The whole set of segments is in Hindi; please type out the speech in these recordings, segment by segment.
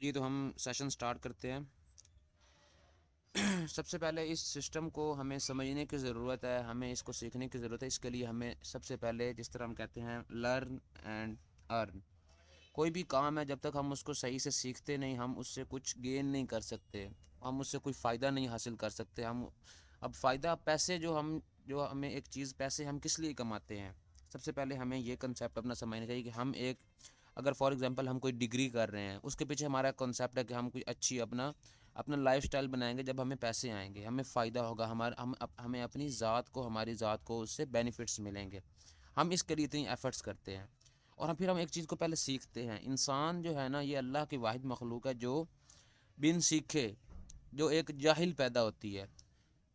जी, तो हम सेशन स्टार्ट करते हैं। सबसे पहले इस सिस्टम को हमें समझने की ज़रूरत है, हमें इसको सीखने की ज़रूरत है। इसके लिए हमें सबसे पहले, जिस तरह हम कहते हैं, लर्न एंड अर्न। कोई भी काम है, जब तक हम उसको सही से सीखते नहीं, हम उससे कुछ गेन नहीं कर सकते, हम उससे कोई फ़ायदा नहीं हासिल कर सकते। हम अब फ़ायदा पैसे, जो हमें एक चीज़, पैसे हम किस लिए कमाते हैं, सबसे पहले हमें ये कंसेप्ट अपना समझना चाहिए कि हम एक, अगर फॉर एग्जांपल हम कोई डिग्री कर रहे हैं, उसके पीछे हमारा कॉन्सेप्ट है कि हम कुछ अच्छी अपना अपना लाइफस्टाइल बनाएंगे। जब हमें पैसे आएंगे, हमें फ़ायदा होगा, हमें अपनी ज़ात को, हमारी ज़ात को उससे बेनिफिट्स मिलेंगे। हम इसके लिए इतनी एफ़र्ट्स करते हैं। और हम एक चीज़ को पहले सीखते हैं। इंसान जो है ना, ये अल्लाह की वाहिद मखलूक है जो बिन सीखे, जो एक जाहिल पैदा होती है,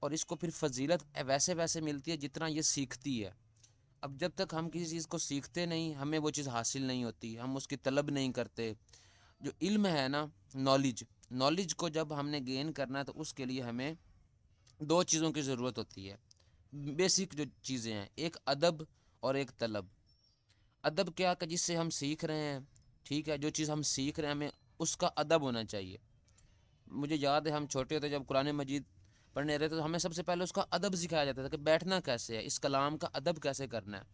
और इसको फिर फजीलत वैसे वैसे मिलती है जितना ये सीखती है। अब जब तक हम किसी चीज़ को सीखते नहीं, हमें वो चीज़ हासिल नहीं होती, हम उसकी तलब नहीं करते। जो इल्म है ना, नॉलेज, नॉलेज को जब हमने गेन करना है, तो उसके लिए हमें दो चीज़ों की ज़रूरत होती है। बेसिक जो चीज़ें हैं, एक अदब और एक तलब। अदब क्या कि जिससे हम सीख रहे हैं, ठीक है, जो चीज़ हम सीख रहे हैं, हमें उसका अदब होना चाहिए। मुझे याद है, हम छोटे होते जब कुरान मजीद पढ़ने रहते, तो हमें सबसे पहले उसका अदब सिखाया जाता था कि बैठना कैसे है, इस कलाम का अदब कैसे करना है।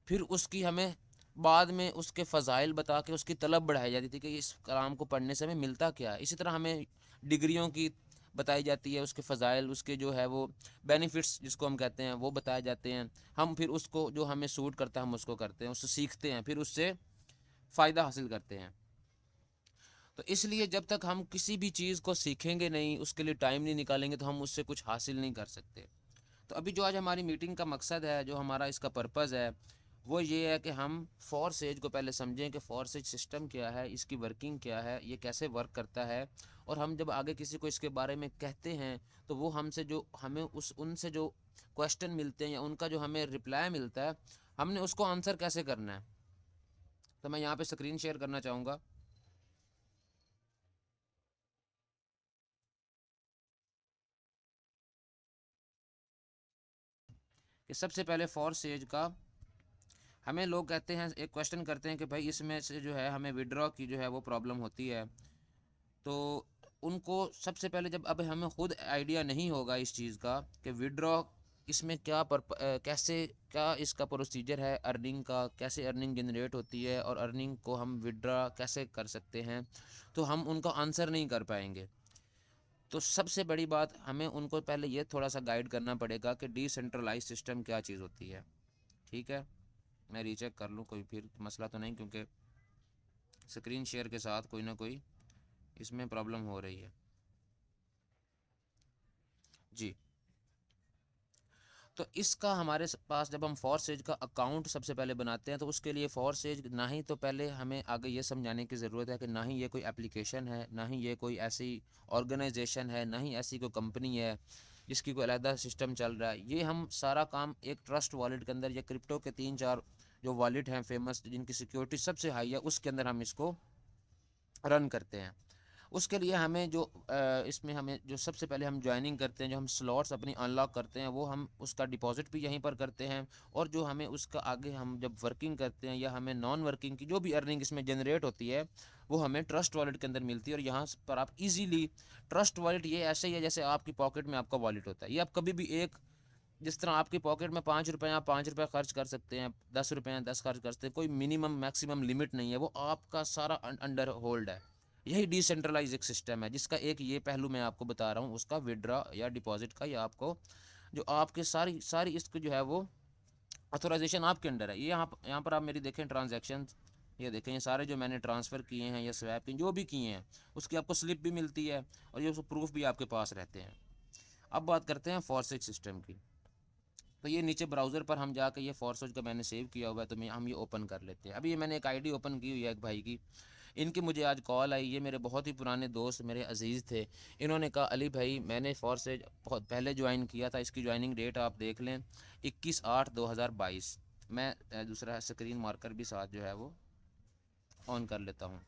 फिर उसकी हमें बाद में उसके फ़ज़ाइल बता के उसकी तलब बढ़ाई जाती थी कि इस कलाम को पढ़ने से हमें मिलता क्या है। इसी तरह हमें डिग्रियों की बताई जाती है, उसके फ़ज़ाइल, उसके जो है वो बेनिफिट्स जिसको हम कहते हैं, वो बताए जाते हैं। हम फिर उसको, जो हमें सूट करता है, हम उसको करते हैं, उससे सीखते हैं, फिर उससे फ़ायदा हासिल करते हैं। तो इसलिए जब तक हम किसी भी चीज़ को सीखेंगे नहीं, उसके लिए टाइम नहीं निकालेंगे, तो हम उससे कुछ हासिल नहीं कर सकते। तो अभी जो आज हमारी मीटिंग का मकसद है, जो हमारा इसका पर्पज़ है, वो ये है कि हम फोरसेज को पहले समझें कि फोरसेज सिस्टम क्या है, इसकी वर्किंग क्या है, ये कैसे वर्क करता है। और हम जब आगे किसी को इसके बारे में कहते हैं, तो वो हमसे जो हमें उस उनसे जो क्वेश्चन मिलते हैं, या उनका जो हमें रिप्लाई मिलता है, हमने उसको आंसर कैसे करना है। तो मैं यहाँ पे स्क्रीन शेयर करना चाहूँगा कि सबसे पहले फोरसेज का, हमें लोग कहते हैं, एक क्वेश्चन करते हैं कि भाई इसमें से जो है हमें विड्रॉ की जो है वो प्रॉब्लम होती है। तो उनको सबसे पहले, जब अब हमें खुद आइडिया नहीं होगा इस चीज़ का कि विड्रॉ इसमें क्या कैसे, क्या इसका प्रोसीजर है अर्निंग का, कैसे अर्निंग जनरेट होती है, और अर्निंग को हम विड्रॉ कैसे कर सकते हैं, तो हम उनका आंसर नहीं कर पाएंगे। तो सबसे बड़ी बात, हमें उनको पहले ये थोड़ा सा गाइड करना पड़ेगा कि डिसेंट्रलाइज सिस्टम क्या चीज़ होती है। ठीक है, मैं रीचेक कर लूँ, कोई फिर मसला तो नहीं, क्योंकि स्क्रीन शेयर के साथ कोई ना कोई इसमें प्रॉब्लम हो रही है। जी, तो इसका हमारे पास, जब हम फोरसेज का अकाउंट सबसे पहले बनाते हैं, तो उसके लिए फोरसेज ना ही, तो पहले हमें आगे ये समझाने की ज़रूरत है कि ना ही ये कोई एप्लीकेशन है, ना ही ये कोई ऐसी ऑर्गेनाइजेशन है, ना ही ऐसी कोई कंपनी है जिसकी कोई अलहदा सिस्टम चल रहा है। ये हम सारा काम एक ट्रस्ट वॉलेट के अंदर, या क्रिप्टो के 3-4 जो वॉलेट हैं फेमस, जिनकी सिक्योरिटी सबसे हाई है, उसके अंदर हम इसको रन करते हैं। उसके लिए हमें जो इसमें हमें जो सबसे पहले हम ज्वाइनिंग करते हैं, जो हम स्लॉट्स अपनी अनलॉक करते हैं, वो हम उसका डिपॉजिट भी यहीं पर करते हैं। और जो हमें उसका आगे हम जब वर्किंग करते हैं, या हमें नॉन वर्किंग की जो भी अर्निंग इसमें जनरेट होती है, वो हमें ट्रस्ट वॉलेट के अंदर मिलती है। और यहाँ पर आप इजीली, ट्रस्ट वॉलेट ये ऐसे ही है जैसे आपकी पॉकेट में आपका वॉलेट होता है। ये आप कभी भी एक, जिस तरह आपकी पॉकेट में 5 रुपये, आप 5 रुपये खर्च कर सकते हैं, 10 रुपये 10 खर्च कर सकते हैं, कोई मिनिमम मैक्सिमम लिमिट नहीं है, वो आपका सारा अंडर होल्ड है। यही डिसेंट्रलाइज एक सिस्टम है, जिसका एक ये पहलू मैं आपको बता रहा हूँ, उसका विड्रॉ या डिपॉजिट का, या आपको जो आपके सारी सारी इसको जो है वो ऑथोराइजेशन आपके अंडर है। ये यहाँ पर आप मेरी देखें ट्रांजैक्शन, ये देखें, ये सारे जो मैंने ट्रांसफ़र किए हैं या स्वैप किए, जो भी किए हैं, उसकी आपको स्लिप भी मिलती है, और ये प्रूफ भी आपके पास रहते हैं। अब बात करते हैं फॉरसेज सिस्टम की। तो ये नीचे ब्राउज़र पर हम जाकर, ये फोरसेज का मैंने सेव किया हुआ है, तो हम ये ओपन कर लेते हैं। अभी ये मैंने एक आईडी ओपन की हुई है एक भाई की, इनकी मुझे आज कॉल आई। ये मेरे बहुत ही पुराने दोस्त, मेरे अजीज़ थे। इन्होंने कहा, अली भाई मैंने फोरसेज बहुत पहले ज्वाइन किया था, इसकी ज्वाइनिंग डेट आप देख लें, 21/8/2022। मैं दूसरा स्क्रीन मार्कर भी साथ जो है वो ऑन कर लेता हूँ।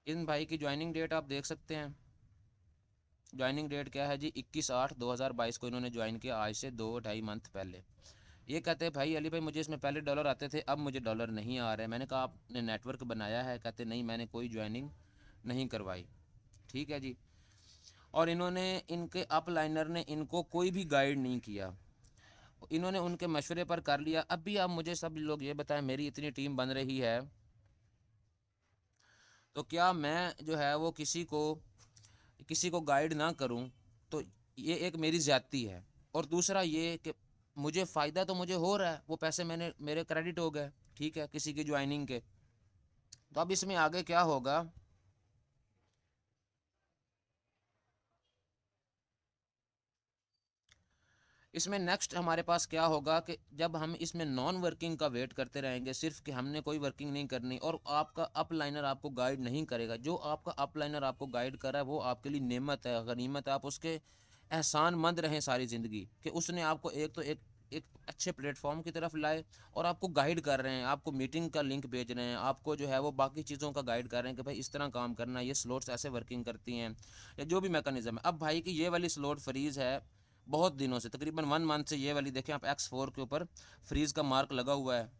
इन भाई की ज्वाइनिंग डेट आप देख सकते हैं, ज्वाइनिंग डेट क्या है जी, 21/8/2022 को इन्होंने ज्वाइन किया, आज से 2-2.5 मंथ पहले। ये कहते हैं भाई अली भाई मुझे इसमें पहले डॉलर आते थे, अब मुझे डॉलर नहीं आ रहे। मैंने कहा आपने नेटवर्क बनाया है? कहते नहीं मैंने कोई ज्वाइनिंग नहीं करवाई। ठीक है जी। और इन्होंने, इनके अपलाइनर ने इनको कोई भी गाइड नहीं किया, इन्होंने उनके मशवरे पर कर लिया। अब भी आप मुझे सब लोग ये बताएं, मेरी इतनी टीम बन रही है तो क्या मैं जो है वो किसी को गाइड ना करूं? तो ये एक मेरी ज़्यादती है। और दूसरा ये कि मुझे फ़ायदा तो मुझे हो रहा है, वो पैसे मैंने मेरे क्रेडिट हो गए, ठीक है, किसी की ज्वाइनिंग के। तो अब इसमें आगे क्या होगा? इसमें नेक्स्ट हमारे पास क्या होगा कि जब हम इसमें नॉन वर्किंग का वेट करते रहेंगे, सिर्फ कि हमने कोई वर्किंग नहीं करनी और आपका अपलाइनर आपको गाइड नहीं करेगा, जो आपका अपलाइनर आपको गाइड कर रहा है वो आपके लिए नेमत है, गनीमत है। आप उसके एहसानमंद रहें सारी ज़िंदगी कि उसने आपको एक अच्छे प्लेटफॉर्म की तरफ लाए और आपको गाइड कर रहे हैं, आपको मीटिंग का लिंक भेज रहे हैं, आपको जो है वो बाकी चीज़ों का गाइड कर रहे हैं कि भाई इस तरह काम करना है, ये स्लॉट्स ऐसे वर्किंग करती हैं या जो भी मैकेनिज्म है। अब भाई की ये वाली स्लॉट फ्रीज़ है बहुत दिनों से, तकरीबन 1 मंथ से ये वाली देखें आप, X4 के ऊपर फ्रीज़ का मार्क लगा हुआ है।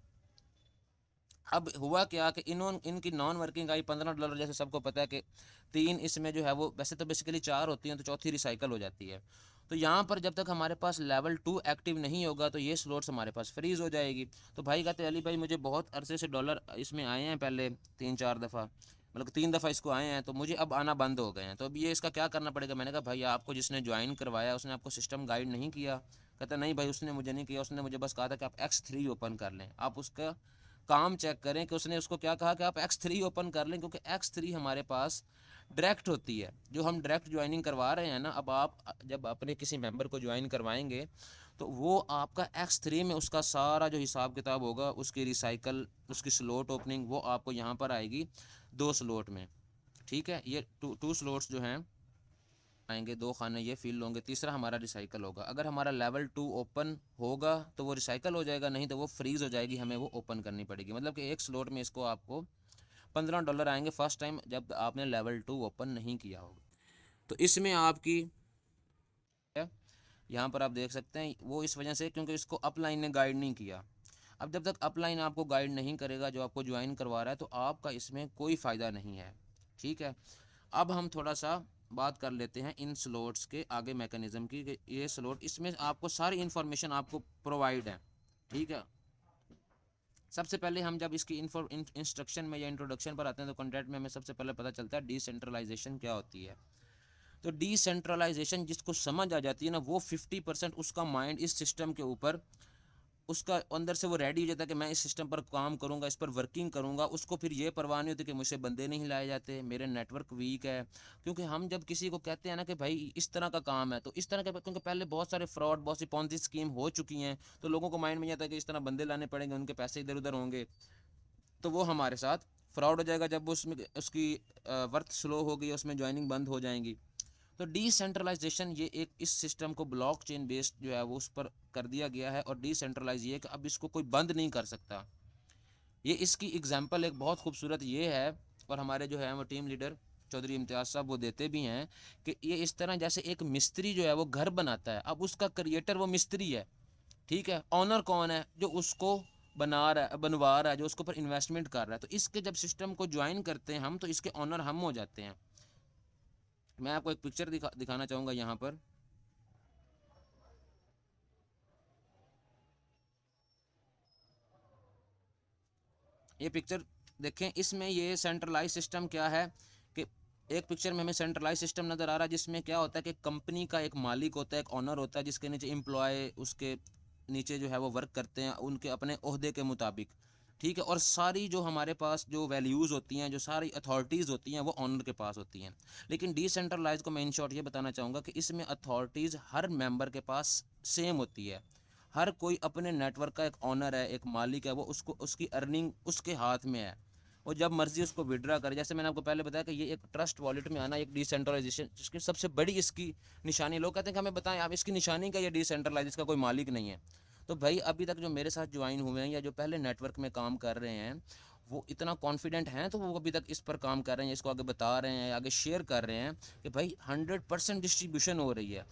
अब हुआ क्या कि इनकी नॉन वर्किंग आई $15, जैसे सबको पता है कि 3 इसमें जो है वो, वैसे तो बेसिकली 4 होती हैं तो चौथी रिसाइकल हो जाती है। तो यहाँ पर जब तक हमारे पास लेवल 2 एक्टिव नहीं होगा तो ये स्लॉट्स हमारे पास फ्रीज़ हो जाएगी। तो भाई कहते अली भाई मुझे बहुत अरसे से डॉलर इसमें आए हैं, पहले 3-4 दफ़ा, मतलब 3 दफ़ा इसको आए हैं, तो मुझे अब आना बंद हो गए हैं। तो अब ये इसका क्या करना पड़ेगा? मैंने कहा भाई आपको जिसने ज्वाइन करवाया उसने आपको सिस्टम गाइड नहीं किया। कहता नहीं भाई उसने मुझे नहीं किया, उसने मुझे बस कहा था कि आप X3 ओपन कर लें। आप उसका काम चेक करें कि उसने उसको क्या कहा कि आप X3 ओपन कर लें, क्योंकि X3 हमारे पास डायरेक्ट होती है, जो हम डायरेक्ट ज्वाइनिंग करवा रहे हैं ना। अब आप जब अपने किसी मेंबर को ज्वाइन करवाएंगे तो वो आपका X3 में उसका सारा जो हिसाब किताब होगा, उसकी रिसाइकल, उसकी स्लॉट ओपनिंग, वो आपको यहाँ पर आएगी 2 स्लॉट में। ठीक है, ये टू स्लॉट्स जो हैं आएंगे, 2 खाने ये फिल होंगे, तीसरा हमारा रिसाइकल होगा। अगर हमारा लेवल 2 ओपन होगा तो वो रिसाइकल हो जाएगा, नहीं तो वो फ्रीज़ हो जाएगी, हमें वो ओपन करनी पड़ेगी। मतलब कि एक स्लॉट में इसको आपको $15 आएंगे फर्स्ट टाइम जब आपने लेवल 2 ओपन नहीं किया होगा। तो इसमें आपकी यहाँ पर आप देख सकते हैं वो इस वजह से क्योंकि इसको अपलाइन ने गाइड नहीं किया। अब जब तक अपलाइन आपको गाइड नहीं करेगा, जो आपको ज्वाइन करवा रहा है, तो आपका इसमें कोई फ़ायदा नहीं है। ठीक है, अब हम थोड़ा सा बात कर लेते हैं इन स्लॉट्स के आगे मैकेनिज़्म की, कि ये स्लॉट, इसमें आपको सारी इन्फॉर्मेशन आपको प्रोवाइड है। ठीक है, सबसे पहले हम जब इसकी इंस्ट्रक्शन में या इंट्रोडक्शन पर आते हैं तो कॉन्ट्रैक्ट में हमें सबसे पहले पता चलता है डिसेंट्रलाइजेशन क्या होती है। तो डिसेंट्रलाइजेशन जिसको समझ आ जाती है ना, वो 50% उसका माइंड इस सिस्टम के ऊपर, उसका अंदर से वो रेडी हो जाता है कि मैं इस सिस्टम पर काम करूंगा, इस पर वर्किंग करूंगा। उसको फिर ये परवाह नहीं होती कि मुझसे बंदे नहीं लाए जाते, मेरे नेटवर्क वीक है। क्योंकि हम जब किसी को कहते हैं ना कि भाई इस तरह का काम है, तो इस तरह के, क्योंकि पहले बहुत सारे फ्रॉड, बहुत सी पॉन्जी स्कीम हो चुकी हैं, तो लोगों को माइंड में जाता है कि इस तरह बंदे लाने पड़ेंगे, उनके पैसे इधर उधर होंगे, तो वो हमारे साथ फ्रॉड हो जाएगा। जब वो उसमें उसकी वर्थ स्लो हो गई, उसमें ज्वाइनिंग बंद हो जाएंगी। तो डिसेंट्रलाइजेशन ये एक, इस सिस्टम को ब्लॉकचेन बेस्ड जो है वो उस पर कर दिया गया है। और डिसेंट्रलाइज ये कि अब इसको कोई बंद नहीं कर सकता। ये इसकी एग्जांपल एक बहुत खूबसूरत ये है, और हमारे जो है वो टीम लीडर चौधरी इम्तियाज़ साहब वो देते भी हैं कि ये इस तरह जैसे एक मिस्त्री जो है वो घर बनाता है, अब उसका क्रिएटर वो मिस्त्री है, ठीक है, ऑनर कौन है? जो उसको बनवा रहा है, जो उसके ऊपर इन्वेस्टमेंट कर रहा है। तो इसके जब सिस्टम को ज्वाइन करते हैं हम, तो इसके ऑनर हम हो जाते हैं। मैं आपको एक पिक्चर दिखाना चाहूँगा यहाँ पर। ये पिक्चर देखें, इसमें ये सेंट्रलाइज सिस्टम क्या है कि एक पिक्चर में हमें सेंट्रलाइज सिस्टम नज़र आ रहा है, जिसमें क्या होता है कि कंपनी का एक मालिक होता है, एक ऑनर होता है, जिसके नीचे एम्प्लॉय उसके नीचे जो है वो वर्क करते हैं उनके अपने ओहदे के मुताबिक। ठीक है, और सारी जो हमारे पास जो वैल्यूज़ होती हैं, जो सारी अथॉरिटीज़ होती हैं, वो ऑनर के पास होती हैं। लेकिन डिसेंट्रलाइज को मैं इन शॉर्ट ये बताना चाहूँगा कि इसमें अथॉरिटीज़ हर मेंबर के पास सेम होती है। हर कोई अपने नेटवर्क का एक ऑनर है, एक मालिक है, वो उसको, उसकी अर्निंग उसके हाथ में है, वो जब मर्जी उसको विड्रा करे। जैसे मैंने आपको पहले बताया कि ये एक ट्रस्ट वॉलेट में आना एक डिसेंट्रलाइजेशन, जिसकी सबसे बड़ी इसकी निशानी, लोग कहते हैं कि हमें बताएं आप इसकी निशानी क्या, ये डिसेंट्रलाइज, इसका कोई मालिक नहीं है। तो भाई अभी तक जो मेरे साथ ज्वाइन हुए हैं या जो पहले नेटवर्क में काम कर रहे हैं, वो इतना कॉन्फिडेंट हैं तो वो अभी तक इस पर काम कर रहे हैं, इसको आगे बता रहे हैं, आगे शेयर कर रहे हैं कि भाई 100% डिस्ट्रीब्यूशन हो रही है।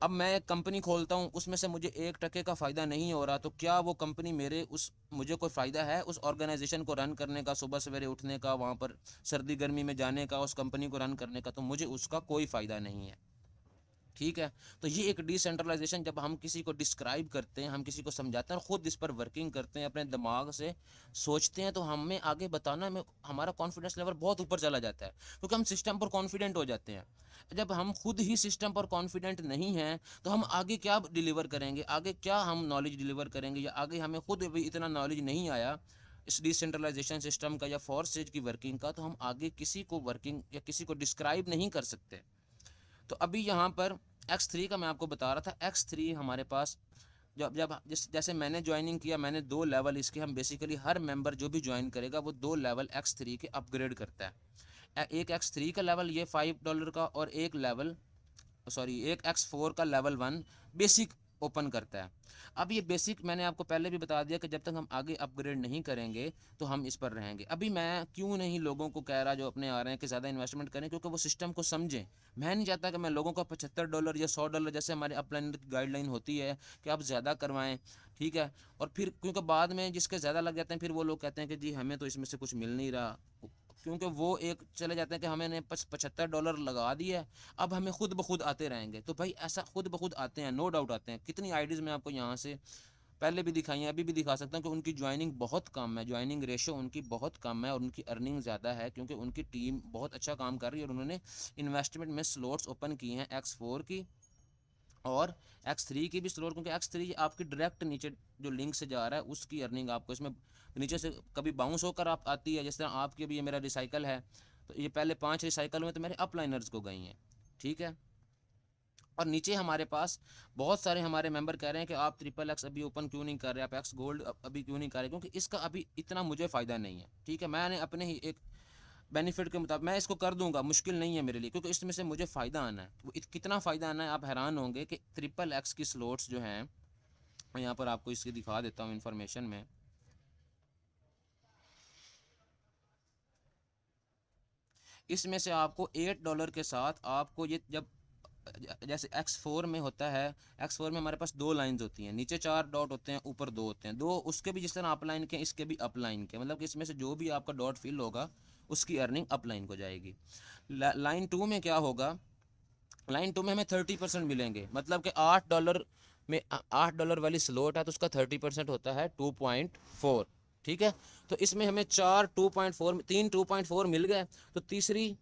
अब मैं एक कंपनी खोलता हूँ, उसमें से मुझे 1% का फ़ायदा नहीं हो रहा, तो क्या वो कंपनी मुझे कोई फ़ायदा है उस ऑर्गेनाइजेशन को रन करने का, सुबह सवेरे उठने का, वहाँ पर सर्दी गर्मी में जाने का, उस कंपनी को रन करने का? तो मुझे उसका कोई फ़ायदा नहीं है। ठीक है, तो ये एक डिसेंट्रलाइजेशन, जब हम किसी को डिस्क्राइब करते हैं, हम किसी को समझाते हैं और ख़ुद इस पर वर्किंग करते हैं, अपने दिमाग से सोचते हैं, तो हमें आगे बताना में हमारा कॉन्फिडेंस लेवल बहुत ऊपर चला जाता है, क्योंकि हम सिस्टम पर कॉन्फिडेंट हो जाते हैं। जब हम खुद ही सिस्टम पर कॉन्फिडेंट नहीं हैं, तो हम आगे क्या डिलीवर करेंगे, आगे क्या हम नॉलेज डिलीवर करेंगे, या आगे हमें खुद भी इतना नॉलेज नहीं आया इस डिसेंट्रलाइजेशन सिस्टम का या फोर्स स्टेज की वर्किंग का, तो हम आगे किसी को वर्किंग या किसी को डिस्क्राइब नहीं कर सकते। तो अभी यहाँ पर X3 का मैं आपको बता रहा था। X3 हमारे पास जब जब जैसे मैंने ज्वाइनिंग किया, मैंने 2 लेवल इसके, हम बेसिकली हर मेंबर जो भी ज्वाइन करेगा वो 2 लेवल X3 के अपग्रेड करता है। एक X3 का लेवल ये $5 का, और एक X4 का लेवल 1 बेसिक ओपन करता है। अब ये बेसिक मैंने आपको पहले भी बता दिया कि जब तक हम आगे अपग्रेड नहीं करेंगे तो हम इस पर रहेंगे। अभी मैं क्यों नहीं लोगों को कह रहा जो अपने आ रहे हैं कि ज़्यादा इन्वेस्टमेंट करें, क्योंकि वो सिस्टम को समझें। मैं नहीं चाहता कि मैं लोगों को $75 या $100 जैसे हमारे अपलाइन की गाइडलाइन होती है कि आप ज़्यादा करवाएं, ठीक है, और फिर क्योंकि बाद में जिसके ज़्यादा लग जाते हैं फिर वो लोग कहते हैं कि जी हमें तो इसमें से कुछ मिल नहीं रहा, क्योंकि वो एक चले जाते हैं कि हमें $75 लगा दिया है, अब हमें खुद ब खुद आते रहेंगे। तो भाई ऐसा खुद ब खुद आते हैं, नो डाउट आते हैं। कितनी आईडीज़ मैं आपको यहाँ से पहले भी दिखाई हैं, अभी भी दिखा सकता हूँ कि उनकी ज्वाइनिंग बहुत कम है, ज्वाइनिंग रेशो उनकी बहुत कम है, और उनकी अर्निंग ज़्यादा है क्योंकि उनकी टीम बहुत अच्छा काम कर रही है और उन्होंने इन्वेस्टमेंट में स्लॉट्स ओपन किए हैं X4 की और X3 की भी स्लोर, क्योंकि X3 आपकी डायरेक्ट नीचे जो लिंक से जा रहा है उसकी अर्निंग आपको इसमें नीचे से कभी बाउंस होकर आप आती है। जिस तरह आपकी अभी ये मेरा रिसाइकल है, तो ये पहले 5 रिसाइकल हुए तो मेरे अपलाइनर्स को गई हैं, ठीक है। और नीचे हमारे पास बहुत सारे हमारे मेंबर कह रहे हैं कि आप XXX अभी ओपन क्यों नहीं कर रहे, आप X गोल्ड अभी क्यों नहीं कर रहे, क्योंकि इसका अभी इतना मुझे फ़ायदा नहीं है, ठीक है। मैंने अपने ही एक बेनिफिट के मुताबिक मैं इसको कर दूंगा, मुश्किल नहीं है मेरे लिए, क्योंकि इसमें से मुझे फ़ायदा आना है। वो कितना फ़ायदा आना है आप हैरान होंगे कि XXX की स्लॉट्स जो हैं, मैं यहाँ पर आपको इसकी दिखा देता हूँ इन्फॉर्मेशन में। इसमें से आपको $8 के साथ आपको ये जब जैसे X4 में होता है, X4 में हमारे पास 2 लाइंस होती हैं, नीचे 4 डॉट होते हैं, ऊपर 2 होते हैं, दो उसके भी जिस तरह अपलाइन के इसके भी अपलाइन के, मतलब कि इसमें से जो भी आपका डॉट फिल होगा उसकी अर्निंग अपलाइन को जाएगी। लाइन 2 में क्या होगा, लाइन 2 में हमें 30% मिलेंगे, मतलब कि $8 में $8 वाली स्लॉट है तो उसका 30% होता है 2.4, ठीक है। तो इसमें हमें 2.4 मिल गए, तो तीसरी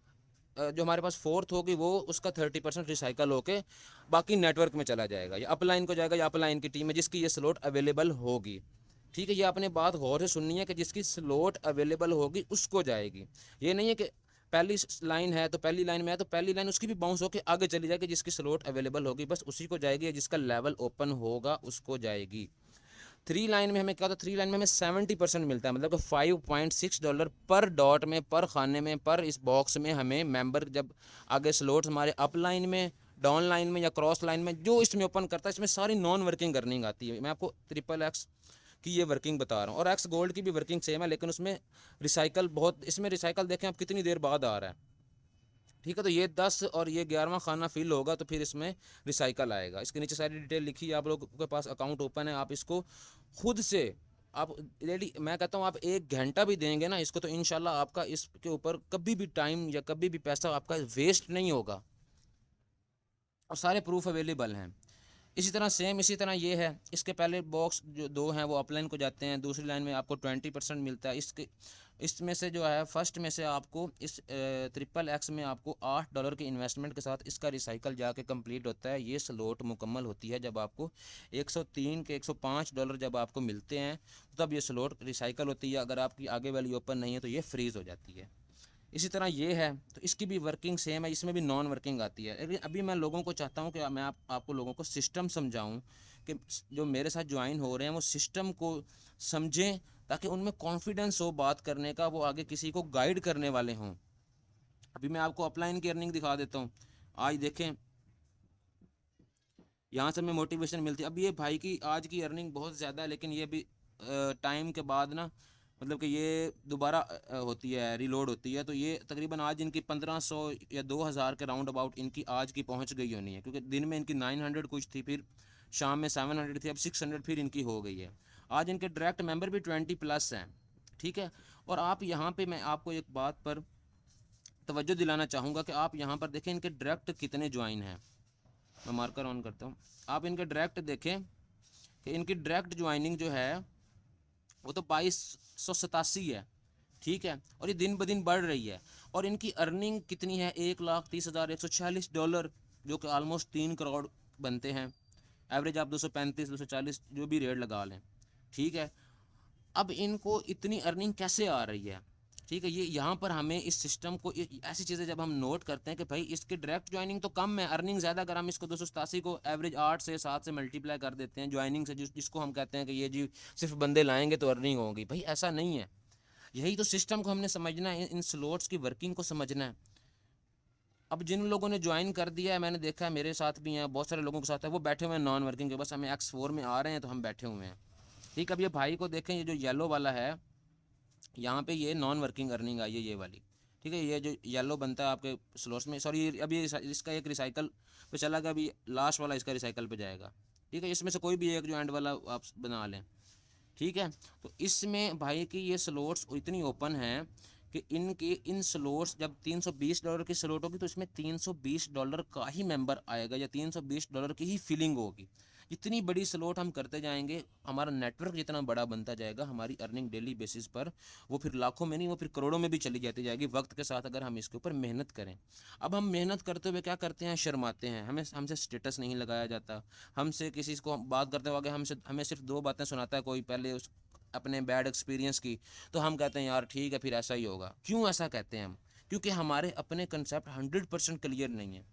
जो हमारे पास फोर्थ होगी वो उसका 30% रिसाइकल होके बाकी नेटवर्क में चला जाएगा, या अपलाइन को जाएगा, या अपलाइन की टीम है जिसकी ये स्लॉट अवेलेबल होगी, ठीक है। ये आपने बात गौर से सुननी है कि जिसकी स्लॉट अवेलेबल होगी उसको जाएगी। ये नहीं है कि पहली लाइन है तो पहली लाइन में है तो पहली लाइन उसकी भी बाउंस होकर आगे चली जाएगी, जिसकी स्लॉट अवेलेबल होगी बस उसी को जाएगी, जिसका लेवल ओपन होगा उसको जाएगी। 3 लाइन में हमें क्या होता है, 3 लाइन में हमें 70% मिलता है, मतलब कि $5.6 पर डॉट में, पर खाने में, पर इस बॉक्स में हमें मेंबर जब आगे स्लॉट्स हमारे अप लाइन में, डाउन लाइन में या क्रॉस लाइन में जो इसमें ओपन करता है, इसमें सारी नॉन वर्किंग अर्निंग आती है। मैं आपको XXX की ये वर्किंग बता रहा हूँ, और X गोल्ड की भी वर्किंग सेम है, लेकिन उसमें रिसाइकल बहुत, इसमें रिसाइकल देखें आप कितनी देर बाद आ रहा है, ठीक है। तो ये 10 और ये 11वां खाना फिल होगा तो फिर इसमें रिसाइकल आएगा। इसके नीचे सारी डिटेल लिखी है, आप लोगों के पास अकाउंट ओपन है, आप इसको खुद से आप रेडी, मैं कहता हूँ आप 1 घंटा भी देंगे ना इसको तो इंशाल्लाह आपका इसके ऊपर कभी भी टाइम या कभी भी पैसा आपका वेस्ट नहीं होगा, और सारे प्रूफ अवेलेबल हैं। इसी तरह सेम इसी तरह ये है, इसके पहले बॉक्स जो 2 हैं वो अपलाइन को जाते हैं, दूसरी लाइन में आपको 20% मिलता है। इसमें से जो है फर्स्ट में से आपको इस XXX में आपको $8 के इन्वेस्टमेंट के साथ इसका रिसाइकल जाके कंप्लीट होता है। ये स्लॉट मुकम्मल होती है जब आपको 103 के $105 जब आपको मिलते हैं तब ये स्लॉट रिसाइकल होती है। अगर आपकी आगे वाली ओपन नहीं है तो ये फ्रीज़ हो जाती है। इसी तरह ये है तो इसकी भी वर्किंग सेम है, इसमें भी नॉन वर्किंग आती है। लेकिन अभी मैं लोगों को चाहता हूँ कि मैं आपको लोगों को सिस्टम समझाऊँ कि जो मेरे साथ ज्वाइन हो रहे हैं वो सिस्टम को समझें, ताकि उनमें कॉन्फिडेंस हो बात करने का, वो आगे किसी को गाइड करने वाले हों। अभी मैं आपको अपलाइन की अर्निंग दिखा देता हूँ। आज देखें यहाँ से हमें मोटिवेशन मिलती है। अब ये भाई की आज की अर्निंग बहुत ज़्यादा है, लेकिन ये भी टाइम के बाद ना मतलब कि ये दोबारा होती है, रीलोड होती है। तो ये तकरीबन आज इनकी 1500 या 2000 के राउंड अबाउट इनकी आज की पहुंच गई होनी है, क्योंकि दिन में इनकी 900 कुछ थी, फिर शाम में 700 थी, अब 600 फिर इनकी हो गई है। आज इनके डायरेक्ट मेंबर भी 20+ हैं, ठीक है। और आप यहाँ पे मैं आपको एक बात पर तवज्जो दिलाना चाहूँगा कि आप यहाँ पर देखें इनके डायरेक्ट कितने ज्वाइन हैं। मैं मार्कर ऑन करता हूँ, आप इनके डायरेक्ट देखें कि इनकी डायरेक्ट ज्वाइनिंग जो है वो तो 2287 है, ठीक है। और ये दिन ब दिन बढ़ रही है। और इनकी अर्निंग कितनी है, $1,30,146, जो कि ऑलमोस्ट 3 करोड़ बनते हैं। एवरेज आप 235 240 जो भी रेट लगा लें, ठीक है। अब इनको इतनी अर्निंग कैसे आ रही है, ठीक है। ये यहाँ पर हमें इस सिस्टम को ऐसी चीज़ें जब हम नोट करते हैं कि भाई इसके डायरेक्ट ज्वाइनिंग तो कम है, अर्निंग ज़्यादा, अगर हम इसको 287 को एवरेज 8 से 7 से मल्टीप्लाई कर देते हैं ज्वाइनिंग से, जिसको हम कहते हैं कि ये जी सिर्फ बंदे लाएंगे तो अर्निंग होगी, भाई ऐसा नहीं है। यही तो सिस्टम को हमने समझना है, इन स्लॉट्स की वर्किंग को समझना है। अब जिन लोगों ने ज्वाइन कर दिया है, मैंने देखा है मेरे साथ भी हैं, बहुत सारे लोगों के साथ है, वो बैठे हुए हैं नॉन वर्किंग के, बस हमें X4 में आ रहे हैं तो हम बैठे हुए हैं, ठीक। अब ये भाई को देखें, ये जो येलो वाला है यहाँ पे ये नॉन वर्किंग अर्निंग आई है ये वाली, ठीक है। ये जो येलो बनता है आपके स्लॉट्स में, सॉरी अभी इसका एक रिसाइकल पे चला गया, अभी लास्ट वाला इसका रिसाइकल पे जाएगा, ठीक है। इसमें से कोई भी एक जो एंड वाला आप बना लें, ठीक है। तो इसमें भाई की ये स्लॉट्स इतनी ओपन है कि इनके इन स्लॉट्स जब $320 की स्लॉट होगी तो इसमें $320 का ही मेंबर आएगा, या $320 की ही फीलिंग होगी। जितनी बड़ी स्लॉट हम करते जाएंगे, हमारा नेटवर्क जितना बड़ा बनता जाएगा, हमारी अर्निंग डेली बेसिस पर वो फिर लाखों में नहीं, वो फिर करोड़ों में भी चली जाती जाएगी वक्त के साथ, अगर हम इसके ऊपर मेहनत करें। अब हम मेहनत करते हुए क्या करते हैं, शर्माते हैं, हमसे स्टेटस नहीं लगाया जाता। हमसे किसी को बात करते हुए हमें सिर्फ 2 बातें सुनाता है कोई पहले उस अपने बैड एक्सपीरियंस की, तो हम कहते हैं यार ठीक है फिर ऐसा ही होगा। क्यों ऐसा कहते हैं हम, क्योंकि हमारे अपने कंसेप्ट 100% क्लियर नहीं है।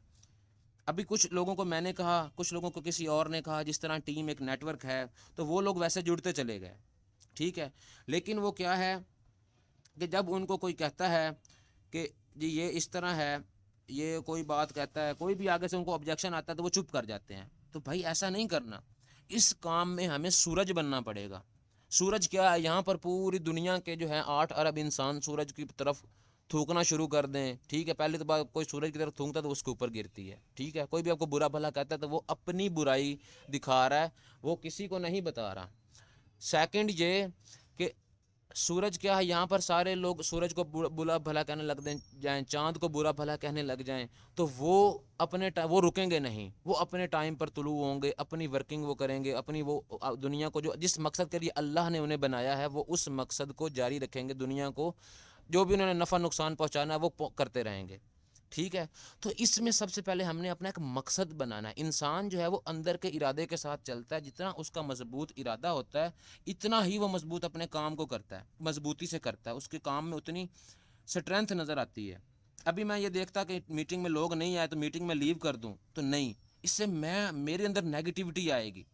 अभी कुछ लोगों को मैंने कहा, कुछ लोगों को किसी और ने कहा, जिस तरह टीम एक नेटवर्क है, तो वो लोग वैसे जुड़ते चले गए, ठीक है। लेकिन वो क्या है कि जब उनको कोई कहता है कि जी ये इस तरह है, ये कोई बात कहता है, कोई भी आगे से उनको ऑब्जेक्शन आता है, तो वो चुप कर जाते हैं। तो भाई ऐसा नहीं करना, इस काम में हमें सूरज बनना पड़ेगा। सूरज क्या है, यहाँ पर पूरी दुनिया के जो है 8 अरब इंसान सूरज की तरफ थूकना शुरू कर दें, ठीक है। पहले तो बात, कोई सूरज की तरफ थूकता है तो उसके ऊपर गिरती है, ठीक है। कोई भी आपको बुरा भला कहता है तो वो अपनी बुराई दिखा रहा है, वो किसी को नहीं बता रहा। सेकंड ये कि सूरज क्या है, यहाँ पर सारे लोग सूरज को बुरा भला कहने लग जाएं, चांद को बुरा भला कहने लग जाएं, तो वो वो रुकेंगे नहीं, वो अपने टाइम पर तुलू होंगे, अपनी वर्किंग वो करेंगे, अपनी वो दुनिया को जो जिस मकसद के लिए अल्लाह ने उन्हें बनाया है, वो उस मकसद को जारी रखेंगे। दुनिया को जो भी उन्होंने नफ़ा नुकसान पहुँचाना है वो करते रहेंगे, ठीक है। तो इसमें सबसे पहले हमने अपना एक मकसद बनाना है। इंसान जो है वो अंदर के इरादे के साथ चलता है, जितना उसका मजबूत इरादा होता है इतना ही वो मजबूत अपने काम को करता है, मजबूती से करता है, उसके काम में उतनी स्ट्रेंथ नज़र आती है। अभी मैं ये देखता कि मीटिंग में लोग नहीं आए तो मीटिंग में लीव कर दूँ, तो नहीं, इससे मेरे अंदर नेगेटिविटी आएगी,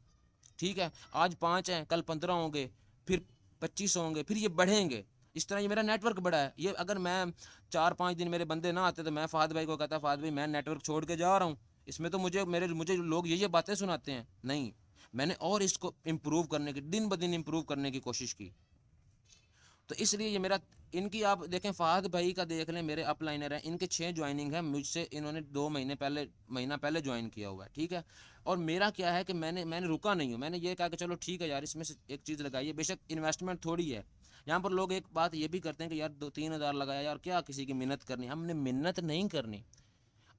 ठीक है। आज 5 हैं, कल 15 होंगे, फिर 25 होंगे, फिर ये बढ़ेंगे। इस तरह ये मेरा नेटवर्क बड़ा है। ये अगर मैं 4-5 दिन मेरे बंदे ना आते तो मैं फ़ाद भाई को कहता, फ़ाद भाई मैं नेटवर्क छोड़ के जा रहा हूँ, इसमें तो मुझे लोग ये बातें सुनाते हैं। नहीं, मैंने और इसको इम्प्रूव करने की, दिन ब दिन इम्प्रूव करने की कोशिश की। तो इसलिए ये मेरा, इनकी आप देखें, फ़ाहद भाई का देख लें, मेरे अपलाइनर हैं, इनके 6 ज्वाइनिंग है, मुझसे इन्होंने 2 महीना पहले ज्वाइन किया हुआ है, ठीक है। और मेरा क्या है कि मैंने रुका नहीं हूँ, मैंने ये कहा कि चलो ठीक है यार, इसमें से एक चीज़ लगाइए, बेशक इन्वेस्टमेंट थोड़ी है। यहाँ पर लोग एक बात ये भी करते हैं कि यार 2-3 हज़ार लगाया यार, क्या किसी की मिन्नत करनी, हमने मिन्नत नहीं करनी।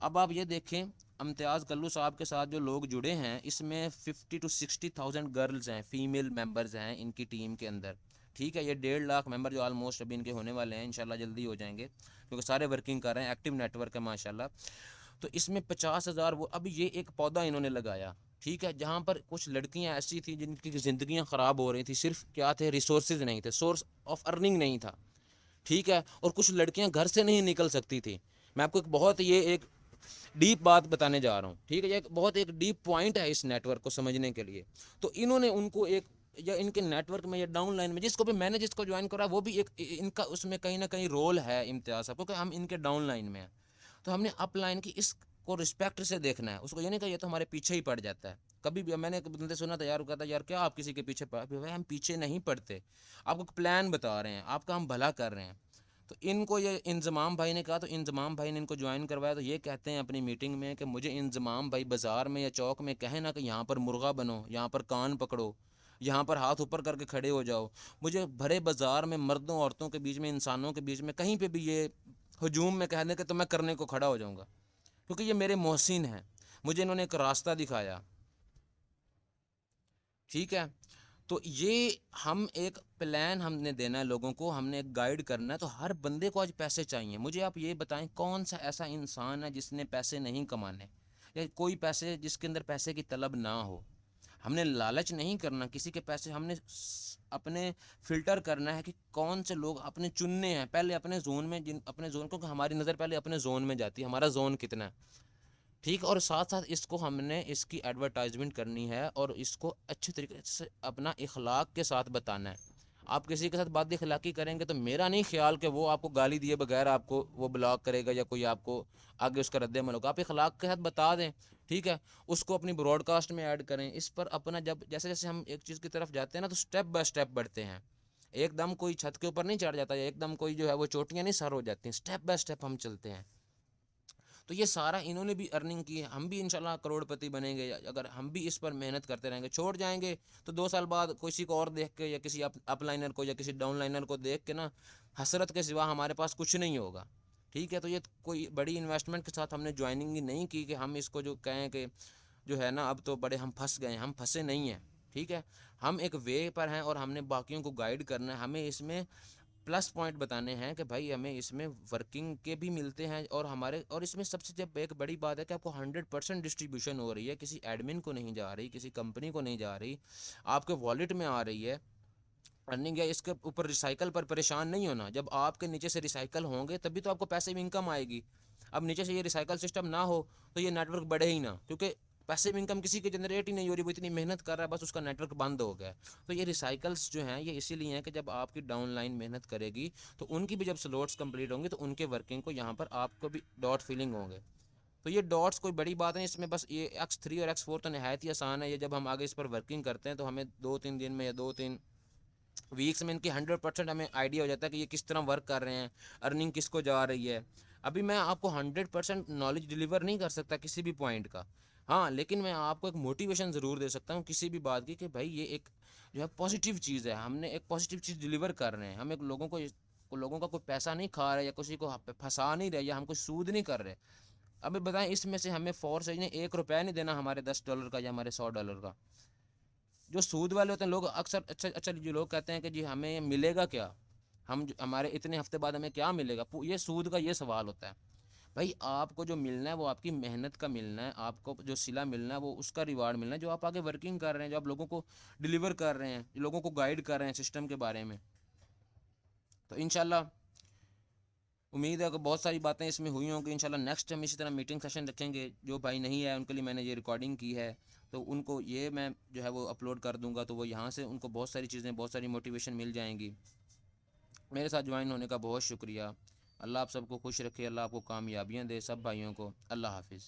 अब आप ये देखें, इम्तियाज़ कल्लू साहब के साथ जो लोग जुड़े हैं, इसमें 50 to 60,000 गर्ल्स हैं, फीमेल मेंबर्स हैं इनकी टीम के अंदर, ठीक है। ये 1.5 लाख मेंबर जो ऑलमोस्ट अभी इनके होने वाले हैं, इंशाल्लाह जल्दी हो जाएंगे, क्योंकि सारे वर्किंग कर रहे हैं, एक्टिव नेटवर्क है माशाल्लाह। तो इसमें 50,000 वो, अभी ये एक पौधा इन्होंने लगाया, ठीक है, जहाँ पर कुछ लड़कियाँ ऐसी थी जिनकी ज़िंदगियाँ ख़राब हो रही थी, सिर्फ क्या थे, रिसोर्सेज नहीं थे, सोर्स ऑफ अर्निंग नहीं था, ठीक है। और कुछ लड़कियाँ घर से नहीं निकल सकती थी। मैं आपको एक बहुत ये एक डीप बात बताने जा रहा हूँ, ठीक है। ये बहुत एक डीप पॉइंट है इस नेटवर्क को समझने के लिए। तो इन्होंने उनको एक, या इनके नेटवर्क में या डाउन लाइन में जिसको ज्वाइन करा, वो भी एक इनका उसमें कहीं ना कहीं रोल है इम्तियाज़ साहब, क्योंकि हम इनके डाउन लाइन में हैं। तो हमने अप लाइन की इसको रिस्पेक्ट से देखना है, उसको ये नहीं कहा ये तो हमारे पीछे ही पड़ जाता है, कभी भी मैंने एक बंदे सुना था यार, कहता यार क्या आप किसी के पीछे भाई हम पीछे नहीं पड़ते, आपको प्लान बता रहे हैं, आपका हम भला कर रहे हैं। तो इनको ये इंजमाम भाई ने कहा, तो इंजमाम भाई ने इनको ज्वाइन करवाया। तो ये कहते हैं अपनी मीटिंग में कि मुझे इंजमाम भाई बाज़ार में या चौक में कहे ना कि यहाँ पर मुर्गा बनो, यहाँ पर कान पकड़ो, यहाँ पर हाथ ऊपर करके खड़े हो जाओ, मुझे भरे बाज़ार में मर्दों औरतों के बीच में, इंसानों के बीच में कहीं पे भी ये हजूम में कह दें कि तो मैं करने को खड़ा हो जाऊँगा, क्योंकि ये मेरे मोहसिन हैं, मुझे इन्होंने एक रास्ता दिखाया। ठीक है, तो ये हम एक प्लान हमने देना है लोगों को, हमने एक गाइड करना है। तो हर बंदे को आज पैसे चाहिए। मुझे आप ये बताएं कौन सा ऐसा इंसान है जिसने पैसे नहीं कमाने, या कोई पैसे जिसके अंदर पैसे की तलब ना हो। हमने लालच नहीं करना किसी के पैसे, हमने अपने फ़िल्टर करना है कि कौन से लोग अपने चुनने हैं पहले अपने जोन में, जिन अपने जोन को, हमारी नज़र पहले अपने जोन में जाती है, हमारा जोन कितना है। ठीक, और साथ साथ इसको हमने इसकी एडवर्टाइजमेंट करनी है और इसको अच्छे तरीके से अपना इखलाक के साथ बताना है। आप किसी के साथ बात इखलाकी करेंगे तो मेरा नहीं ख्याल कि वो आपको गाली दिए बगैर आपको वो ब्लॉक करेगा या कोई आपको आगे उसका रद्द-ए-अमल होगा। आप इखलाक के साथ बता दें, ठीक है, उसको अपनी ब्रॉडकास्ट में ऐड करें। इस पर अपना जब जैसे जैसे हम एक चीज़ की तरफ जाते हैं ना, तो स्टेप बाय स्टेप बढ़ते हैं। एकदम कोई छत के ऊपर नहीं चढ़ जाता, या एकदम कोई जो है वो चोटियाँ नहीं सर हो जाती हैं, स्टेप बाय स्टेप हम चलते हैं। तो ये सारा इन्होंने भी अर्निंग की है, हम भी इंशाल्लाह करोड़पति बनेंगे अगर हम भी इस पर मेहनत करते रहेंगे। छोड़ जाएंगे तो 2 साल बाद किसी को और देख के, या किसी अपलाइनर को या किसी डाउनलाइनर को देख के ना, हसरत के सिवा हमारे पास कुछ नहीं होगा। ठीक है, तो ये कोई बड़ी इन्वेस्टमेंट के साथ हमने ज्वाइनिंग ही नहीं की कि हम इसको जो कहें कि जो है ना अब तो बड़े हम फंस गए, हम फंसे नहीं हैं। ठीक है, हम एक वे पर हैं और हमने बाकियों को गाइड करना है। हमें इसमें प्लस पॉइंट बताने हैं कि भाई हमें इसमें वर्किंग के भी मिलते हैं, और हमारे और इसमें सबसे जब एक बड़ी बात है कि आपको 100% डिस्ट्रीब्यूशन हो रही है, किसी एडमिन को नहीं जा रही, किसी कंपनी को नहीं जा रही, आपके वॉलेट में आ रही है अर्निंग। या इसके ऊपर रिसाइकल पर परेशान नहीं होना, जब आपके नीचे से रिसाइकल होंगे तभी तो आपको पैसे में इनकम आएगी। अब नीचे से ये रिसाइकल सिस्टम ना हो तो ये नेटवर्क बढ़े ही ना, क्योंकि पैसिव इनकम किसी की जनरेट ही नहीं हो रही, वो इतनी मेहनत कर रहा है बस उसका नेटवर्क बंद हो गया है। तो ये रिसाइकल्स जो हैं ये इसीलिए हैं कि जब आपकी डाउनलाइन मेहनत करेगी तो उनकी भी जब स्लॉट्स कंप्लीट होंगे तो उनके वर्किंग को यहाँ पर आपको भी डॉट फीलिंग होंगे। तो ये डॉट्स कोई बड़ी बात नहीं इसमें, बस ये X3 और X4 तो नहायत ही आसान है। ये जब हम आगे इस पर वर्किंग करते हैं तो हमें 2-3 दिन में या 2-3 वीक्स में इनकी 100% हमें आइडिया हो जाता है कि ये किस तरह वर्क कर रहे हैं, अर्निंग किसको जा रही है। अभी मैं आपको 100% नॉलेज डिलीवर नहीं कर सकता किसी भी पॉइंट का, हाँ, लेकिन मैं आपको एक मोटिवेशन ज़रूर दे सकता हूँ किसी भी बात की कि भाई ये एक जो है पॉजिटिव चीज़ है, हमने एक पॉजिटिव चीज़ डिलीवर कर रहे हैं। हम एक लोगों का कोई पैसा नहीं खा रहे, या किसी को फंसा नहीं रहे, या हम कोई सूद नहीं कर रहे। अभी बताएं इसमें से हमें फोर्स ने $1 नहीं देना हमारे $10 का या हमारे $100 का। जो सूद वाले होते हैं लोग अक्सर, अच्छा अच्छा, जो लोग कहते हैं कि जी हमें मिलेगा क्या, हमारे इतने हफ्ते बाद हमें क्या मिलेगा, ये सूद का ये सवाल होता है। भाई आपको जो मिलना है वो आपकी मेहनत का मिलना है, आपको जो सिला मिलना है वो उसका रिवार्ड मिलना है, जो आप आगे वर्किंग कर रहे हैं, जो आप लोगों को डिलीवर कर रहे हैं, लोगों को गाइड कर रहे हैं सिस्टम के बारे में। तो इंशाल्लाह उम्मीद है कि बहुत सारी बातें इसमें हुई होंगी। इंशाल्लाह नेक्स्ट हम इसी तरह मीटिंग सेशन रखेंगे। जो भाई नहीं है उनके लिए मैंने ये रिकॉर्डिंग की है, तो उनको ये मैं जो है वो अपलोड कर दूंगा, तो वो यहाँ से उनको बहुत सारी चीज़ें, बहुत सारी मोटिवेशन मिल जाएंगी। मेरे साथ ज्वाइन होने का बहुत शुक्रिया। अल्लाह आप सबको खुश रखे, अल्लाह आपको कामयाबियाँ दे, सब भाइयों को। अल्लाह हाफिज़।